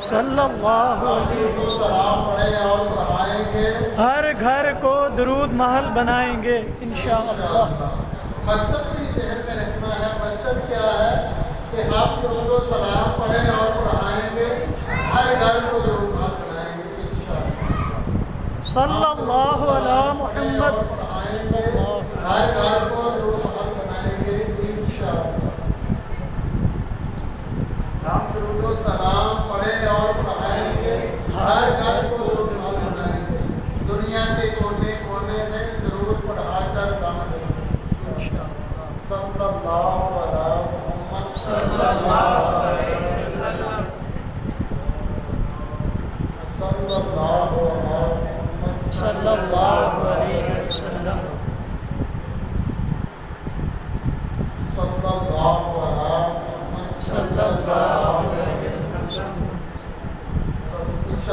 صلی اللہ علیہ درود و سلام پڑھیں اور پڑھائیں گے، ہر گھر کو درود محل بنائیں گے انشاءاللہ۔ مقصد بھی ذہن میں رکھنا ہے۔ مقصد کیا ہے کہ ہم درود و سلام پڑھیں اور پڑھائیں گے، ہر گھر کو درود محل بنائیں گے انشاءاللہ۔ صلی اللہ علی محمد۔ اور پڑھائیں گے، ہر گھر کو درود محل بنائیں گے انشاءاللہ۔ ہم درود و سلام پڑھیں اور پڑھائیں گے، ہر گھر کو درود محل بنائیں گے، دنیا کے کونے کونے میں درود پڑھا کر دم لیں گے۔ صلی اللہ علیہ محمد صلی اللہ علیہ وسلم۔ صلی اللہ علیہ محمد صلی اللہ علیہ وسلم۔ صلی اللہ علیہ محمد صلی اللہ